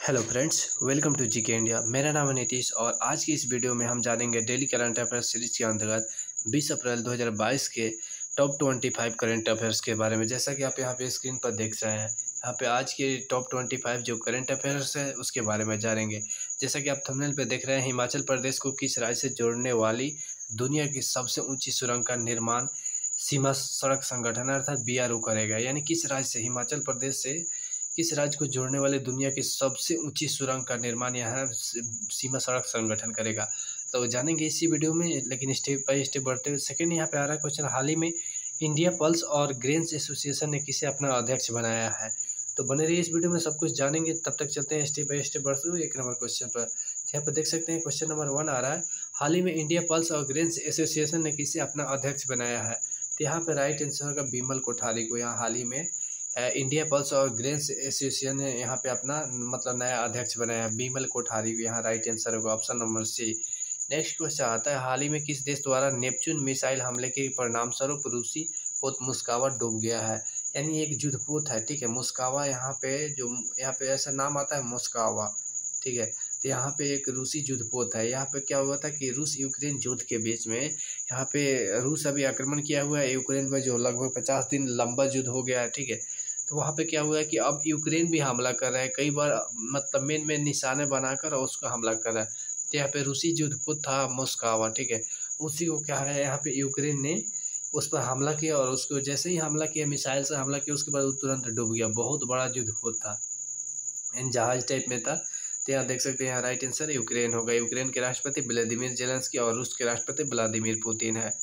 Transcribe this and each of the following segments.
Hello friends, welcome to GK India. मेरा नाम है नीतीश और आज की इस वीडियो में हम जानेंगे डेली करंट अफेयर्स सीरीज के अंतर्गत 20 अप्रैल 2022 के टॉप 25 करंट अफेयर्स के बारे में। जैसा कि आप यहाँ पे स्क्रीन पर देख रहे हैं, यहाँ पे आज के टॉप 25 जो करंट अफेयर्स है उसके बारे में जानेंगे। जैसा कि आप थंबनेल पे देख रहे हैं, हिमाचल प्रदेश को किस राज्य से जोड़ने वाली दुनिया की सबसे ऊँची सुरंग का निर्माण सीमा सड़क संगठन अर्थात BRO करेगा। यानी किस राज्य से, हिमाचल प्रदेश से किस राज्य को जोड़ने वाले दुनिया की सबसे ऊंची सुरंग का निर्माण यहाँ सीमा सड़क संगठन करेगा। तो जानेंगे इसी वीडियो में, लेकिन स्टेप बाय स्टेप बढ़ते हुए। सेकंड यहाँ पे आ रहा है क्वेश्चन, हाल ही में इंडिया पल्स और ग्रेन्स एसोसिएशन ने किसे अपना अध्यक्ष बनाया है। तो बने रहिए इस वीडियो में, सब कुछ जानेंगे। तब तक चलते हैं स्टेप बाय स्टेप बढ़ते हुए एक नंबर क्वेश्चन पर। यहाँ पर देख सकते हैं क्वेश्चन नंबर 1 आ रहा है, हाल ही में इंडिया पल्स और ग्रेन्स एसोसिएशन ने किसे अपना अध्यक्ष बनाया है। तो यहाँ पे राइट आंसर होगा विमल कोठारी को। यहाँ हाल ही में इंडिया पल्स और ग्रेन्स एसोसिएशन ने यहाँ पे अपना नया अध्यक्ष बनाया है, विमल कोठारी को। यहाँ राइट आंसर होगा option number C. Next question आता है, हाल ही में किस देश द्वारा नेपच्यून मिसाइल हमले के परिणामस्वरूप रूसी पोत मुस्कावा डूब गया है। यानी एक युद्धपोत है, ठीक है, मुस्कावा। यहाँ पे ऐसा नाम आता है मुस्कावा, ठीक है। तो यहाँ पे एक रूसी युद्धपोत है। यहाँ पे क्या हुआ था कि रूस यूक्रेन युद्ध के बीच में यहाँ पे रूस अभी आक्रमण किया हुआ है यूक्रेन पर, जो लगभग 50 दिन लंबा युद्ध हो गया है, ठीक है। तो वहाँ पे क्या हुआ है कि अब यूक्रेन भी हमला कर रहा है, कई बार मेन निशाने बनाकर और उसको हमला कर रहा है। तो यहाँ पे रूसी युद्धपोत था मोस्कावा, ठीक है। उसी को क्या है, यहाँ पे यूक्रेन ने उस पर हमला किया और उसको जैसे ही हमला किया, मिसाइल से हमला किया, उसके बाद वो तुरंत डूब गया। बहुत बड़ा युद्धपोत था, इन जहाज टाइप में था। तो यहाँ देख सकते हैं, यहाँ राइट आंसर यूक्रेन होगा। यूक्रेन के राष्ट्रपति व्लादिमीर जेलेंस्की और रूस के राष्ट्रपति व्लादिमीर पुतिन है।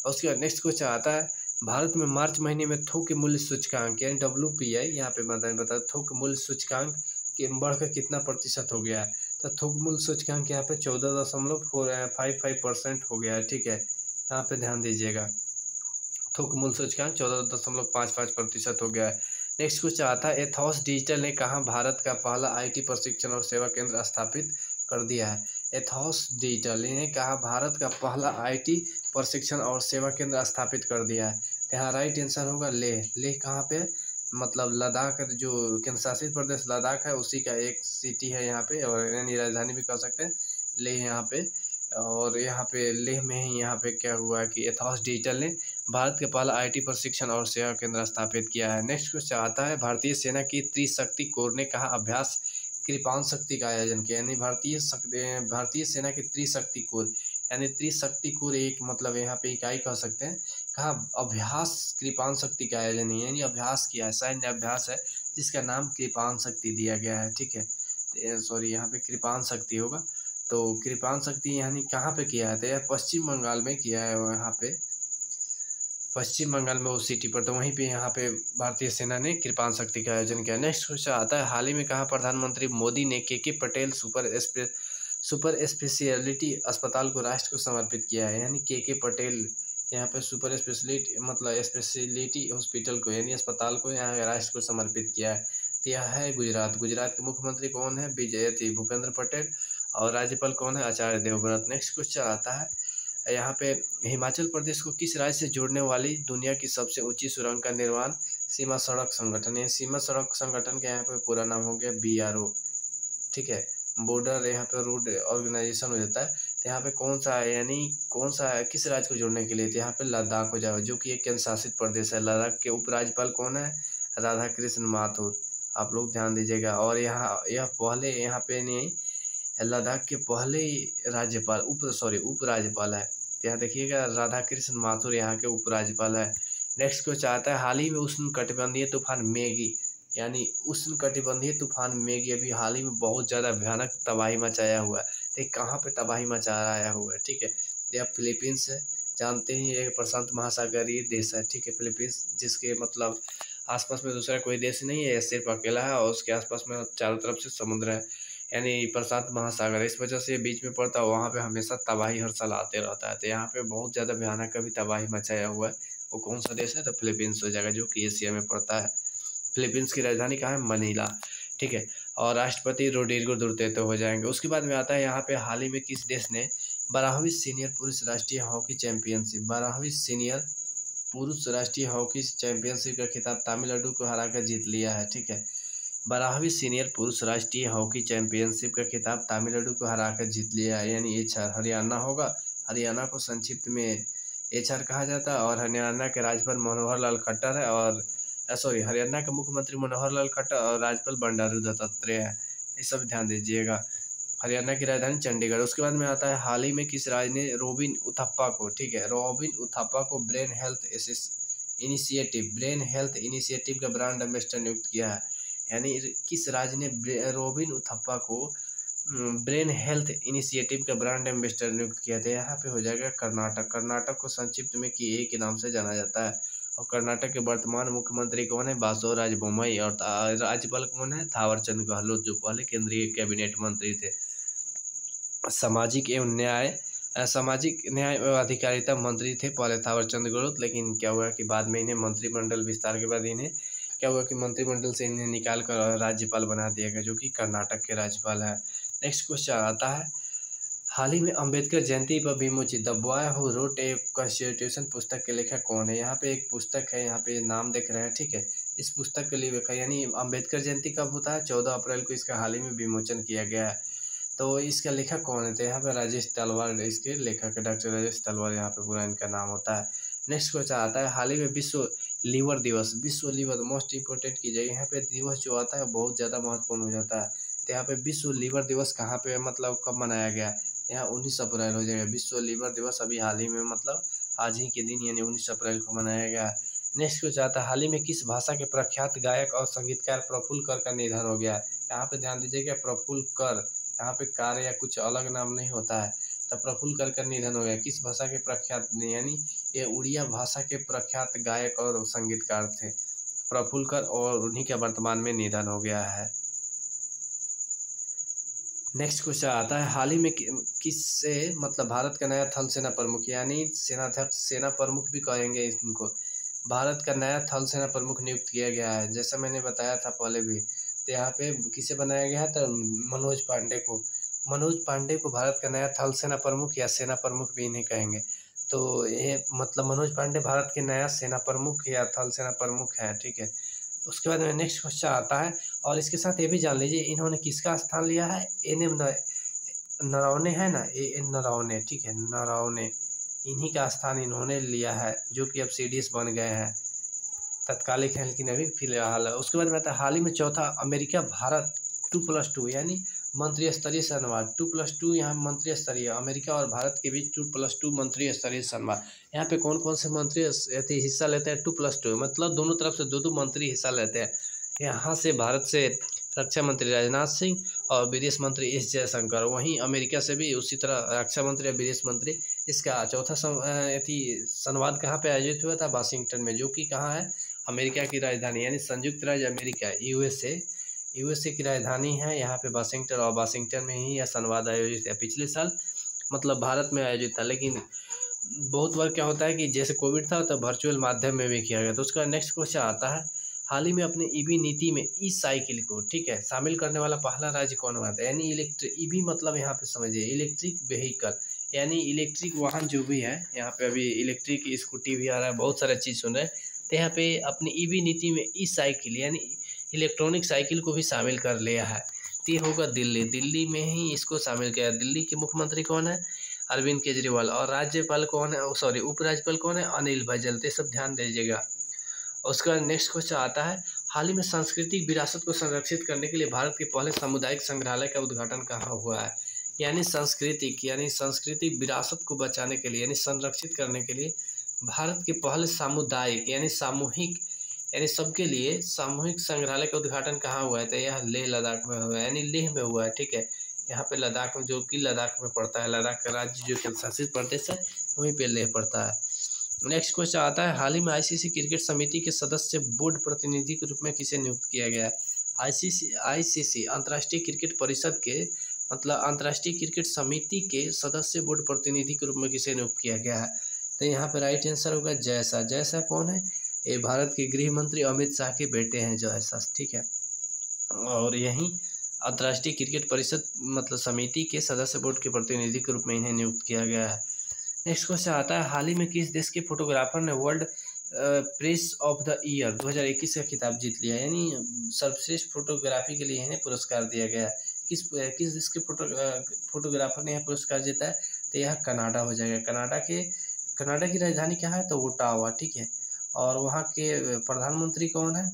और उसके बाद नेक्स्ट क्वेश्चन आता है, भारत में मार्च महीने में थोक मूल्य सूचकांक यानी WPI, यहाँ पे बता थोक मूल्य सूचकांक के बढ़कर कितना प्रतिशत हो गया है। तो थोक मूल्य सूचकांक यहाँ पे 14.55% हो गया है, ठीक है। यहाँ पे ध्यान दीजिएगा, थोक मूल्य सूचकांक 14.55% हो गया है। नेक्स्ट क्वेश्चन आता है, एथॉस डिजिटल ने कहाँ भारत का पहला IT प्रशिक्षण और सेवा केंद्र स्थापित कर दिया है। एथॉस डिजिटल ने कहा भारत का पहला IT प्रशिक्षण और सेवा केंद्र स्थापित कर दिया है। तो यहाँ राइट आंसर होगा लेह। लेह कहाँ पे, लद्दाख, जो केंद्र शासित प्रदेश लद्दाख है उसी का एक सिटी है यहाँ पे, और यानी राजधानी भी कह सकते हैं लेह यहाँ पे। और यहाँ पे लेह में ही यहाँ पे क्या हुआ है कि एथॉस डिजिटल ने भारत के पहला IT प्रशिक्षण और सेवा केंद्र स्थापित किया है। नेक्स्ट क्वेश्चन आता है, भारतीय सेना की त्रिशक्ति कोर ने कहा अभ्यास कृपाण शक्ति का आयोजन किया। यानी भारतीय सेना की त्रिशक्ति कोर, यानी त्रिशक्ति कोर एक यहाँ पे इकाई कह सकते हैं, कहा अभ्यास कृपाण शक्ति का आयोजन है, यानी अभ्यास किया है, सैन्य अभ्यास है जिसका नाम कृपाण शक्ति दिया गया है, ठीक है। सॉरी, यहाँ पे कृपाण शक्ति होगा। तो कृपाण शक्ति यानी कहाँ पे किया है, तो यह पश्चिम बंगाल में किया है, यहाँ पे पश्चिम बंगाल में उस सिटी पर। तो वहीं पे यहाँ पे भारतीय सेना ने कृपाण शक्ति का आयोजन किया। नेक्स्ट क्वेश्चन आता है, हाल ही में कहा प्रधानमंत्री मोदी ने KK पटेल सुपर स्पेशलिटी अस्पताल को राष्ट्र को समर्पित किया है। यानी KK पटेल यहाँ पे सुपर स्पेशलिटी हॉस्पिटल को, यानी अस्पताल को यहाँ राष्ट्र को समर्पित किया है। तो यह है गुजरात। गुजरात के मुख्यमंत्री कौन है, भूपेंद्र पटेल, और राज्यपाल कौन है, आचार्य देवव्रत। नेक्स्ट क्वेश्चन आता है, यहाँ पे हिमाचल प्रदेश को किस राज्य से जोड़ने वाली दुनिया की सबसे ऊंची सुरंग का निर्माण सीमा सड़क संगठन है। सीमा सड़क संगठन का यहाँ पे पूरा नाम हो गया BRO, ठीक है, बॉर्डर यहाँ पे रोड ऑर्गेनाइजेशन हो जाता है। तो यहाँ पे कौन सा है, यानी कौन सा है, किस राज्य को जोड़ने के लिए, तो यहाँ पे लद्दाख हो जाएगा, जो कि एक केंद्र शासित प्रदेश है। लद्दाख के उपराज्यपाल कौन है, राधा कृष्ण माथुर, आप लोग ध्यान दीजिएगा। और यह पहले यहाँ पे नहीं, लद्दाख के पहले राज्यपाल उपराज्यपाल है। तो यहाँ देखिएगा राधा कृष्ण माथुर यहाँ के उपराज्यपाल है। नेक्स्ट क्वेश्चन आता है, हाल ही में उष्णकटिबंधीय तूफान मेगी, यानी उष्णकटिबंधीय तूफान मेगी अभी हाल ही में बहुत ज़्यादा भयानक तबाही मचाया हुआ है। तो कहाँ पे तबाही मचाया हुआ है, ठीक है, तो यह फिलीपींस है। जानते ही एक प्रशांत महासागरीय देश है, ठीक है, फिलीपींस, जिसके आसपास में दूसरा कोई देश नहीं है, सिर्फ अकेला है, और उसके आसपास में चारों तरफ से समुद्र है, यानी प्रशांत महासागर। इस वजह से बीच में पड़ता है, वहाँ पे हमेशा तबाही हर साल आते रहता है। तो यहाँ पे बहुत ज़्यादा भयानक अभी तबाही मचाया हुआ है। वो कौन सा देश है, तो फिलीपींस हो जाएगा, जो कि एशिया में पड़ता है। फिलीपींस की राजधानी कहाँ है, मनीला, ठीक है। और राष्ट्रपति रोड्रिगो दुर्तेतो हो जाएंगे। उसके बाद में आता है, यहाँ पे हाल ही में किस देश ने 12वीं सीनियर पुरुष राष्ट्रीय हॉकी चैंपियनशिप, 12वीं सीनियर पुरुष राष्ट्रीय हॉकी चैंपियनशिप का खिताब तमिलनाडु को हराकर जीत लिया है, ठीक है। 12वीं सीनियर पुरुष राष्ट्रीय हॉकी चैंपियनशिप का खिताब तमिलनाडु को हराकर जीत लिया है, यानी एचआर हरियाणा होगा। हरियाणा को संक्षिप्त में एचआर कहा जाता है। और हरियाणा के राज्यपाल मनोहर लाल खट्टर है, और हरियाणा के मुख्यमंत्री मनोहर लाल खट्टर और राज्यपाल बंडारू दत्तात्रेय है। ये सब ध्यान दीजिएगा। हरियाणा की राजधानी चंडीगढ़। उसके बाद में आता है, हाल ही में किस राज्य ने रॉबिन उथप्पा को, ठीक है, रॉबिन उथप्पा को ब्रेन हेल्थ इनिशिएटिव का ब्रांड एम्बेसडर नियुक्त किया है। यानी किस राज्य ने रॉबिन उथप्पा को ब्रेन हेल्थ इनिशिएटिव का ब्रांड एम्बेसडर नियुक्त किया था? यहाँ पे हो जाएगा कर्नाटक। कर्नाटक को संक्षिप्त में KA के नाम से जाना जाता है। और कर्नाटक के वर्तमान मुख्यमंत्री कौन है? बासवराज बोम्मई। और राज्यपाल कौन है? थावरचंद गहलोत, जो पहले केंद्रीय कैबिनेट मंत्री थे। सामाजिक न्याय एवं अधिकारिता मंत्री थे पहले थावरचंद गहलोत, लेकिन क्या हुआ कि बाद में इन्हें मंत्रिमंडल विस्तार के बाद इन्हें क्या हुआ कि मंत्रिमंडल से इन्हें निकाल कर राज्यपाल बना दिया गया, जो कि कर्नाटक के राज्यपाल है। नेक्स्ट क्वेश्चन आता है, हाल ही में अंबेडकर जयंती पर विमोचित the boy who wrote a constitution पुस्तक के लेखक कौन है? यहाँ पे एक पुस्तक है, यहाँ पे नाम देख रहे हैं, ठीक है। इस पुस्तक के लिए लिखा, यानी अंबेडकर जयंती कब होता है? 14 अप्रैल को इसका हाल ही में विमोचन किया गया है। तो इसका लेखक कौन है? तो यहाँ पे राजेश तलवार इसके लेखक है, डॉक्टर राजेश तलवार यहाँ पे पूरा इनका नाम होता है। नेक्स्ट क्वेश्चन आता है, हाल ही में विश्व लीवर दिवस, विश्व लीवर मोस्ट इंपोर्टेंट की जाएगी। यहाँ पे दिवस जो आता है बहुत ज़्यादा महत्वपूर्ण हो जाता है। तो यहाँ पे विश्व लीवर दिवस कहाँ पे मतलब कब मनाया गया? यहाँ 19 अप्रैल हो जाएगा। विश्व लीवर दिवस अभी हाल ही में मतलब आज ही के दिन यानी 19 अप्रैल को मनाया गया। नेक्स्ट क्वेश्चन आता है, हाल ही में किस भाषा के प्रख्यात गायक और संगीतकार प्रफुल्ल कर का निधन हो गया? यहाँ पे ध्यान दीजिएगा, प्रफुल्ल कर, यहाँ पे कार या कुछ अलग नाम नहीं होता है। तो प्रफुल्ल कर का निधन हो गया। किस भाषा के प्रख्यात, यानी ये उड़िया भाषा के प्रख्यात गायक और संगीतकार थे प्रफुल्ल कर, और उन्हीं का वर्तमान में निधन हो गया है। नेक्स्ट क्वेश्चन आता है, हाल ही में किससे मतलब भारत का नया थल सेना प्रमुख, यानी सेनाध्यक्ष, सेना प्रमुख भी कहेंगे इनको, भारत का नया थल सेना प्रमुख नियुक्त किया गया है। जैसा मैंने बताया था पहले भी, तो यहाँ पे किसे बनाया गया है? तो मनोज पांडे को भारत का नया थल सेना प्रमुख या सेना प्रमुख भी इन्हें कहेंगे। तो ये मतलब मनोज पांडे भारत के नया सेना प्रमुख या थल सेना प्रमुख है, ठीक है। उसके बाद में नेक्स्ट क्वेश्चन आता है, और इसके साथ ये भी जान लीजिए इन्होंने किसका स्थान लिया है? NM नरवणे है ना, AN नरवणे, ठीक है, नरवणे, इन्हीं का स्थान इन्होंने लिया है, जो कि अब CDS बन गए हैं, तत्कालिक है लेकिन अभी फिलहाल है। उसके बाद में आता है, हाल ही में चौथा अमेरिका भारत 2+2 यानी मंत्री स्तरीय संवाद 2+2, यहाँ मंत्री स्तरीय अमेरिका और भारत के बीच 2+2 मंत्री स्तरीय संवाद। यहाँ पे कौन कौन से मंत्री हिस्सा लेते हैं? 2+2 मतलब दोनों तरफ से दो मंत्री हिस्सा लेते हैं। यहाँ से भारत से रक्षा मंत्री राजनाथ सिंह और विदेश मंत्री S जयशंकर, वहीं अमेरिका से भी उसी तरह रक्षा मंत्री और विदेश मंत्री। इसका चौथा संवाद कहाँ पे आयोजित हुआ था? वाशिंगटन में, जो कि कहाँ है? अमेरिका की राजधानी यानी संयुक्त राज्य अमेरिका, USA की राजधानी है यहाँ पे वाशिंगटन, और वाशिंगटन में ही यह संवाद आयोजित है। पिछले साल मतलब भारत में आयोजित था, लेकिन बहुत बार क्या होता है कि जैसे कोविड था तो वर्चुअल माध्यम में भी किया गया। तो उसका नेक्स्ट क्वेश्चन आता है, हाल ही में अपने EV नीति में E-साइकिल को, ठीक है, शामिल करने वाला पहला राज्य कौन हुआ था? यानी इलेक्ट्रिक EV मतलब यहाँ पे समझिए इलेक्ट्रिक व्हीकल, यानी इलेक्ट्रिक वाहन जो भी है, यहाँ पे अभी इलेक्ट्रिक स्कूटी भी आ रहा है, बहुत सारा चीज़ सुन रहे हैं। तो यहाँ पे अपनी EV नीति में E-साइकिल यानी इलेक्ट्रॉनिक साइकिल को भी शामिल कर लिया है। तो ये होगा दिल्ली में ही इसको शामिल किया। दिल्ली के मुख्यमंत्री कौन है? अरविंद केजरीवाल। और राज्यपाल कौन है? उपराज्यपाल कौन है? अनिल बैजल। तो सब ध्यान दीजिएगा। उसका नेक्स्ट क्वेश्चन आता है, हाल ही में सांस्कृतिक विरासत को संरक्षित करने के लिए भारत के पहले सामुदायिक संग्रहालय का उद्घाटन कहाँ हुआ है? यानी सांस्कृतिक विरासत को बचाने के लिए यानी संरक्षित करने के लिए भारत के पहले सामुदायिक यानी सामूहिक यानी सबके लिए सामूहिक संग्रहालय का उद्घाटन कहाँ हुआ है? तो यह लेह लद्दाख में हुआ है, यानी लेह में हुआ है, ठीक है। यहाँ पे लद्दाख में, जो कि लद्दाख में पड़ता है, लद्दाख का राज्य जो केंद्र शासित प्रदेश है वहीं पे लेह पड़ता है। नेक्स्ट क्वेश्चन आता है, हाल ही में ICC क्रिकेट समिति के सदस्य बोर्ड प्रतिनिधि के रूप में किसे नियुक्त किया गया है? ICC अंतर्राष्ट्रीय क्रिकेट परिषद के मतलब अंतर्राष्ट्रीय क्रिकेट समिति के सदस्य बोर्ड प्रतिनिधि के रूप में किसे नियुक्त किया गया है? तो यहाँ पे राइट आंसर होगा जयशाह। जयशाह कौन है? ये भारत के गृह मंत्री अमित शाह के बेटे हैं जयशाह, ठीक है। और यहीं अंतर्राष्ट्रीय क्रिकेट परिषद मतलब समिति के सदस्य बोर्ड के प्रतिनिधि के रूप में इन्हें नियुक्त किया गया है। नेक्स्ट क्वेश्चन आता है, हाल ही में किस देश के फोटोग्राफर ने world press of the year 2021 का खिताब जीत लिया, यानी सर्वश्रेष्ठ फोटोग्राफी के लिए इन्हें पुरस्कार दिया गया है। किस देश के फोटोग्राफर ने यह पुरस्कार जीता है? तो यह कनाडा हो जाएगा। कनाडा की राजधानी क्या है? तो ओटावा, ठीक है। और वहाँ के प्रधानमंत्री कौन है?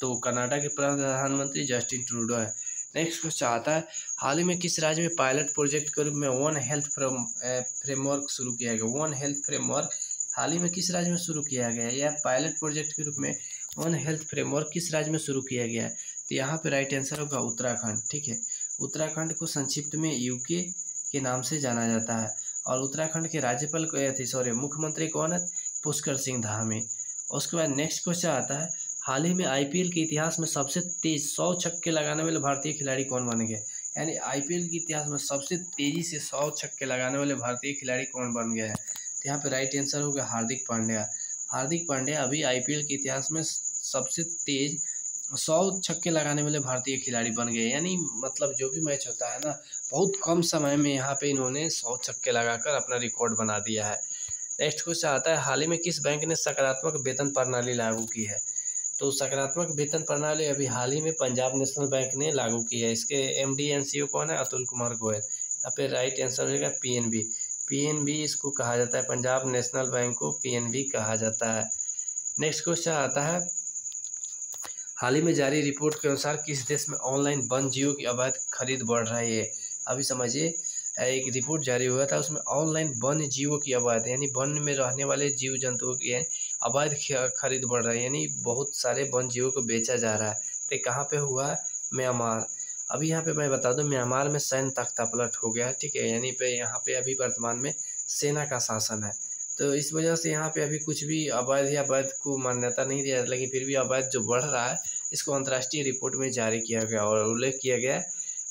तो कनाडा के प्रधानमंत्री जस्टिन ट्रूडो है। नेक्स्ट क्वेश्चन आता है, हाल ही में किस राज्य में पायलट प्रोजेक्ट के रूप में वन हेल्थ फ्रेमवर्क शुरू किया गया? वन हेल्थ फ्रेमवर्क हाल ही में किस राज्य में शुरू किया गया है? या पायलट प्रोजेक्ट के रूप में वन हेल्थ फ्रेमवर्क किस राज्य में शुरू किया गया है? तो यहाँ पे राइट आंसर होगा उत्तराखंड, ठीक है। उत्तराखंड को संक्षिप्त में यूके के नाम से जाना जाता है। और उत्तराखंड के राज्यपाल मुख्यमंत्री कौन है? पुष्कर सिंह धामी। उसके बाद नेक्स्ट क्वेश्चन आता है, हाल ही में आईपीएल के इतिहास में सबसे तेज 100 छक्के लगाने वाले भारतीय खिलाड़ी कौन बन गए? यानी आईपीएल के इतिहास में सबसे तेजी से 100 छक्के लगाने वाले भारतीय खिलाड़ी कौन बन गए हैं? तो यहाँ पे राइट आंसर होगा हार्दिक पांड्या। हार्दिक पांड्या अभी आईपीएल के इतिहास में सबसे तेज 100 छक्के लगाने वाले भारतीय खिलाड़ी बन गए। यानी मतलब जो भी मैच होता है ना, बहुत कम समय में यहाँ पे इन्होंने 100 छक्के लगाकर अपना रिकॉर्ड बना दिया है। नेक्स्ट क्वेश्चन आता है, हाल ही में किस बैंक ने सकारात्मक वेतन प्रणाली लागू की है? तो सकारात्मक वेतन प्रणाली अभी हाल ही में पंजाब नेशनल बैंक ने लागू की है। इसके एमडी एंड सीईओ कौन है? अतुल कुमार गोयल। यहाँ पे राइट आंसर होगा पीएनबी। पीएनबी इसको कहा जाता है, पंजाब नेशनल बैंक को पीएनबी कहा जाता है। नेक्स्ट क्वेश्चन आता है, हाल ही में जारी रिपोर्ट के अनुसार किस देश में ऑनलाइन वन्य जीवों की अवैध खरीद बढ़ रही है? अभी समझिए, एक रिपोर्ट जारी हुआ था, उसमें ऑनलाइन वन्य जीवों की अवैध, यानी वन में रहने वाले जीव जंतुओं की अवैध खरीद बढ़ रही है, यानी बहुत सारे वन्य जीवों को बेचा जा रहा है। तो कहाँ पे हुआ? म्यांमार। अभी यहाँ पे मैं बता दूं, म्यांमार में सैन्य तख्तापलट हो गया है, ठीक है। यानी यहाँ पे अभी वर्तमान में सेना का शासन है। तो इस वजह से यहाँ पे अभी कुछ भी अवैध या वैध को मान्यता नहीं दिया, लेकिन फिर भी अवैध जो बढ़ रहा है, इसको अंतर्राष्ट्रीय रिपोर्ट में जारी किया गया और उल्लेख किया गया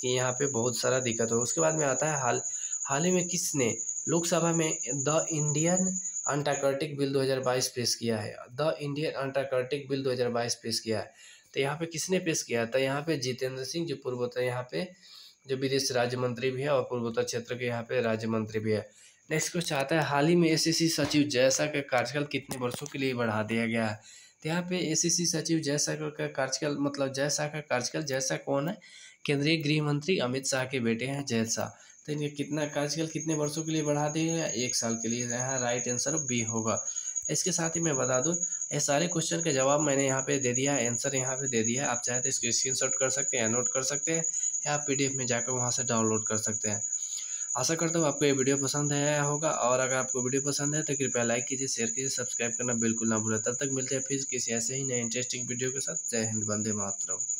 कि यहाँ पे बहुत सारा दिक्कत हो। उसके बाद में आता है, हाल ही में किसने लोकसभा में द इंडियन अंटार्कटिक बिल 2022 पेश किया है? द इंडियन अंटार्कटिक बिल 2022 पेश किया है। तो यहाँ पे किसने पेश किया? तो यहाँ पे जितेंद्र सिंह, जो पूर्वोत्तर यहाँ पे जो विदेश राज्य मंत्री भी है और पूर्वोत्तर क्षेत्र के यहाँ पे राज्य मंत्री भी है। नेक्स्ट क्वेश्चन आता है, हाल ही में एसएससी सचिव जयशा का कार्यकाल कितने वर्षों के लिए बढ़ा दिया गया है? तो यहाँ पे एसएससी सचिव जयशा का कार्यकाल, मतलब जयशा का कार्यकाल, जयशा कौन है? केंद्रीय गृह मंत्री अमित शाह के बेटे हैं जयशा। तो इनका कितना कार्यकाल कितने वर्षों के लिए बढ़ा दिया गया? 1 साल के लिए। यहाँ राइट आंसर बी होगा। इसके साथ ही मैं बता दूं, ये सारे क्वेश्चन का जवाब मैंने यहाँ पे दे दिया है, आंसर यहाँ पे दे दिया है। आप चाहे तो इसको स्क्रीनशॉट कर सकते हैं, नोट कर सकते हैं, या आप पीडीएफ में जाकर वहाँ से डाउनलोड कर सकते हैं। आशा करता हूँ आपको ये वीडियो पसंद आया होगा, और अगर आपको वीडियो पसंद है तो कृपया लाइक कीजिए, शेयर कीजिए, सब्सक्राइब करना बिल्कुल ना भूलें। तब तक मिलते हैं फिर किसी ऐसे ही नए इंटरेस्टिंग वीडियो के साथ। जय हिंद, वंदे मातरम।